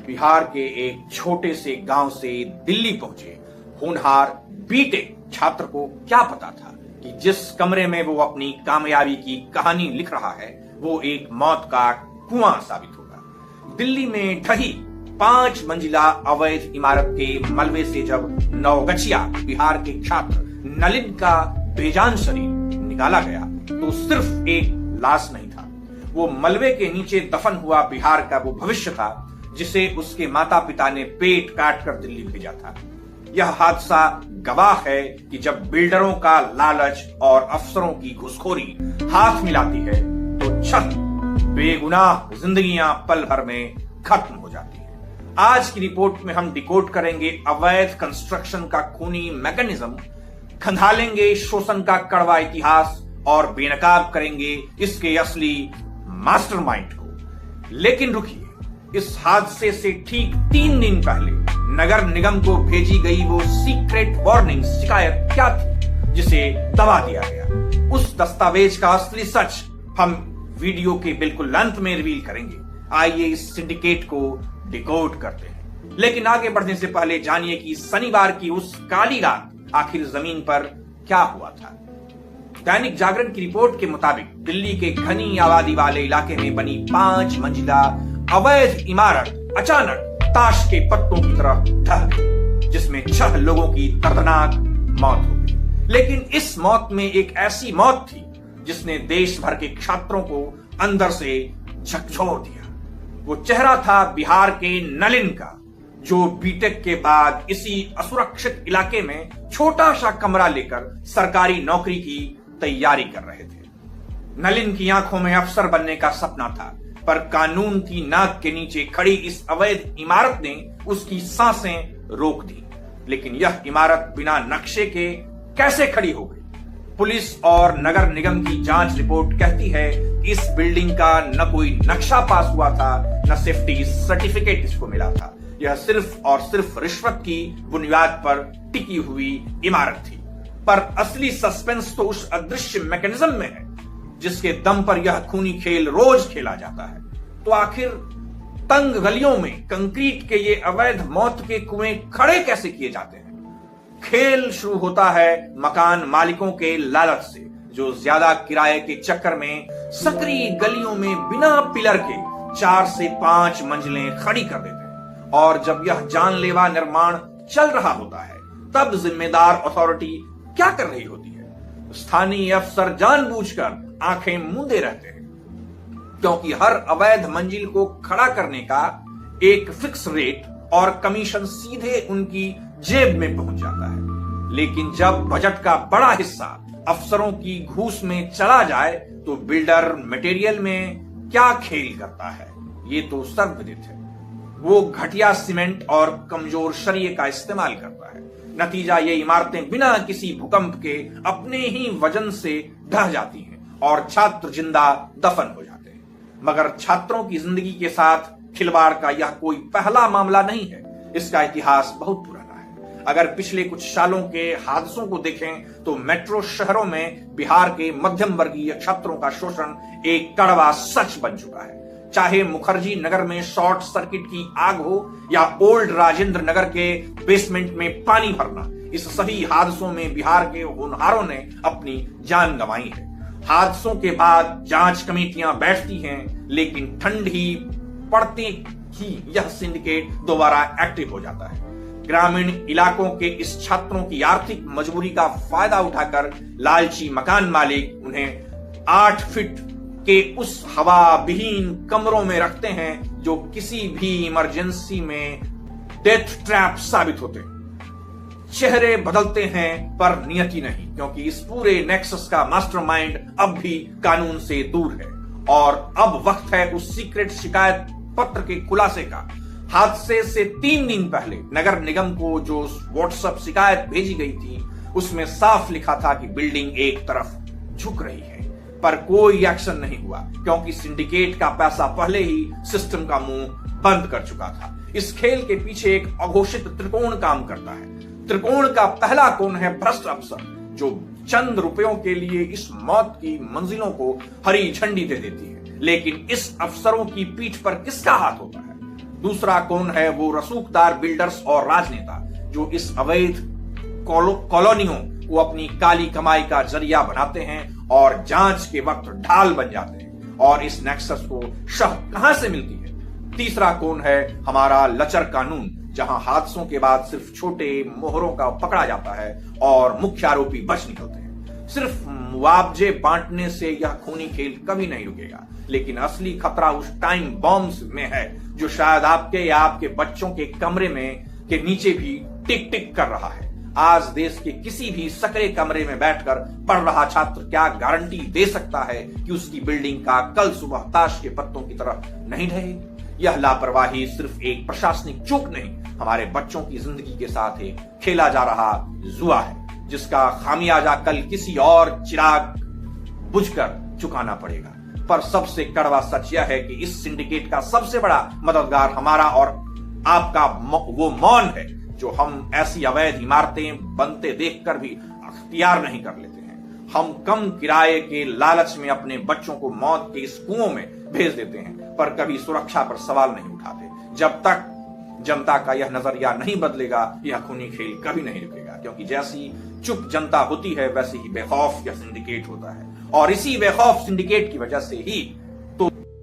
बिहार के एक छोटे से गांव से दिल्ली पहुंचे होनहार बीटेक छात्र को क्या पता था कि जिस कमरे में वो अपनी कामयाबी की कहानी लिख रहा है वो एक मौत का कुआं साबित होगा। दिल्ली में ढही 5 मंजिला अवैध इमारत के मलबे से जब नवगछिया बिहार के छात्र नलिन का बेजान शरीर निकाला गया तो सिर्फ एक लाश नहीं था, वो मलबे के नीचे दफन हुआ बिहार का वो भविष्य था जिसे उसके माता पिता ने पेट काट कर दिल्ली भेजा था। यह हादसा गवाह है कि जब बिल्डरों का लालच और अफसरों की घुसखोरी हाथ मिलाती है तो छह बेगुनाह जिंदगियां पल भर में खत्म हो जाती है। आज की रिपोर्ट में हम डिकोड करेंगे अवैध कंस्ट्रक्शन का खूनी मैकेनिज्म, खंगालेंगे शोषण का कड़वा इतिहास और बेनकाब करेंगे इसके असली मास्टरमाइंड को। लेकिन रुकिए, इस हादसे से ठीक 3 दिन पहले नगर निगम को भेजी गई वो सीक्रेट वार्निंग शिकायत क्या थी जिसे दबा दिया गया? उस दस्तावेज का असली सच हम वीडियो के बिल्कुल अंत में रिवील करेंगे। आइए इस सिंडिकेट को डिकोड करते हैं। लेकिन आगे बढ़ने से पहले जानिए कि शनिवार की उस काली रात आखिर जमीन पर क्या हुआ था। दैनिक जागरण की रिपोर्ट के मुताबिक दिल्ली के घनी आबादी वाले इलाके में बनी 5 मंजिला अवैध इमारत अचानक ताश के पत्तों की तरह ढह गई, जिसमें 6 लोगों की दर्दनाक मौत हो गई। लेकिन इस मौत में एक ऐसी मौत थी जिसने देश भर के छात्रों को अंदर से झकझोर दिया। वो चेहरा था बिहार के नलिन का, जो बीटेक के बाद इसी असुरक्षित इलाके में छोटा सा कमरा लेकर सरकारी नौकरी की तैयारी कर रहे थे। नलिन की आंखों में अफसर बनने का सपना था, पर कानून की नाक के नीचे खड़ी इस अवैध इमारत ने उसकी सांसें रोक दी। लेकिन यह इमारत बिना नक्शे के कैसे खड़ी हो गई? पुलिस और नगर निगम की जांच रिपोर्ट कहती है कि इस बिल्डिंग का न कोई नक्शा पास हुआ था, न सेफ्टी सर्टिफिकेट इसको मिला था। यह सिर्फ और सिर्फ रिश्वत की बुनियाद पर टिकी हुई इमारत थी। पर असली सस्पेंस तो उस अदृश्य मैकेनिज्म में है जिसके दम पर यह खूनी खेल रोज खेला जाता है। तो आखिर तंग गलियों में कंक्रीट के ये अवैध मौत के कुएं खड़े कैसे किए जाते हैं? खेल शुरू होता है मकान मालिकों के लालच से, जो ज्यादा किराए के चक्कर में सकरी गलियों में बिना पिलर के 4 से 5 मंजिलें खड़ी कर देते हैं। और जब यह जानलेवा निर्माण चल रहा होता है तब जिम्मेदार अथॉरिटी क्या कर रही होती है? स्थानीय अफसर जानबूझकर आंखें मूंदे रहते हैं, क्योंकि हर अवैध मंजिल को खड़ा करने का एक फिक्स रेट और कमीशन सीधे उनकी जेब में पहुंच जाता है। लेकिन जब बजट का बड़ा हिस्सा अफसरों की घूस में चला जाए तो बिल्डर मटेरियल में क्या खेल करता है ये तो सर्वविदित है। वो घटिया सीमेंट और कमजोर सरिये का इस्तेमाल करता है। नतीजा ये इमारतें बिना किसी भूकंप के अपने ही वजन से ढह जाती हैं और छात्र जिंदा दफन हो जाते हैं। मगर छात्रों की जिंदगी के साथ खिलवाड़ का यह कोई पहला मामला नहीं है। इसका इतिहास बहुत पुराना है। अगर पिछले कुछ सालों के हादसों को देखें तो मेट्रो शहरों में बिहार के मध्यम वर्गीय छात्रों का शोषण एक कड़वा सच बन चुका है। चाहे मुखर्जी नगर में शॉर्ट सर्किट की आग हो या ओल्ड राजेंद्र नगर के बेसमेंट में पानी भरना, इस सभी हादसों में बिहार के होनहारों ने अपनी जान गंवाई है। हादसों के बाद जांच कमेटियां बैठती हैं, लेकिन ठंड ही पड़ती ही यह सिंडिकेट दोबारा एक्टिव हो जाता है। ग्रामीण इलाकों के इस छात्रों की आर्थिक मजबूरी का फायदा उठाकर लालची मकान मालिक उन्हें 8 फीट के उस हवा विहीन कमरों में रखते हैं जो किसी भी इमरजेंसी में डेथ ट्रैप साबित होते हैं। चेहरे बदलते हैं पर नियति नहीं, क्योंकि इस पूरे नेक्सस का मास्टरमाइंड अब भी कानून से दूर है। और अब वक्त है उस सीक्रेट शिकायत पत्र के खुलासे का। हादसे से 3 दिन पहले नगर निगम को जो व्हाट्सएप शिकायत भेजी गई थी उसमें साफ लिखा था कि बिल्डिंग एक तरफ झुक रही है, पर कोई एक्शन नहीं हुआ क्योंकि सिंडिकेट का पैसा पहले ही सिस्टम का मुंह बंद कर चुका था। इस खेल के पीछे एक अघोषित त्रिकोण काम करता है। त्रिकोण का पहला कोण है भ्रष्ट अफसर, जो चंद रुपयों के लिए इस मौत की मंजिलों को हरी झंडी दे देती है। लेकिन इस अफसरों की पीठ पर किसका हाथ होता है? दूसरा कौन है वो रसूखदार बिल्डर्स और राजनेता जो इस अवैध कॉलोनियों को अपनी काली कमाई का जरिया बनाते हैं और जांच के वक्त ढाल बन जाते हैं। और इस नेक्सस को शह कहां से मिलती है? तीसरा कौन है हमारा लचर कानून जहां हादसों के बाद सिर्फ छोटे मोहरों का पकड़ा जाता है और मुख्य आरोपी बच निकलते हैं। सिर्फ मुआवजे बांटने से यह खूनी खेल कभी नहीं रुकेगा, लेकिन असली खतरा उस टाइम बॉम्ब्स में है जो शायद आपके या आपके बच्चों के कमरे में के नीचे भी टिक टिक कर रहा है। आज देश के किसी भी सकरे कमरे में बैठकर पढ़ रहा छात्र क्या गारंटी दे सकता है कि उसकी बिल्डिंग का कल सुबह ताश के पत्तों की तरह नहीं ढहेगी? यह लापरवाही सिर्फ एक प्रशासनिक चूक नहीं, हमारे बच्चों की जिंदगी के साथ एक खेला जा रहा जुआ है जिसका खामियाजा कल किसी और चिराग बुझकर चुकाना पड़ेगा। पर सबसे कड़वा सच यह है कि इस सिंडिकेट का सबसे बड़ा मददगार हमारा और आपका वो मौन है जो हम ऐसी अवैध इमारतें बनते देखकर भी अख्तियार नहीं कर लेते हैं। हम कम किराए के लालच में अपने बच्चों को मौत के इस कुओं में भेज देते हैं, पर कभी सुरक्षा पर सवाल नहीं उठाते। जब तक जनता का यह नजरिया नहीं बदलेगा, यह खूनी खेल कभी नहीं रुकेगा, क्योंकि जैसी चुप जनता होती है वैसे ही बेखौफ यह सिंडिकेट होता है। और इसी बेखौफ सिंडिकेट की वजह से ही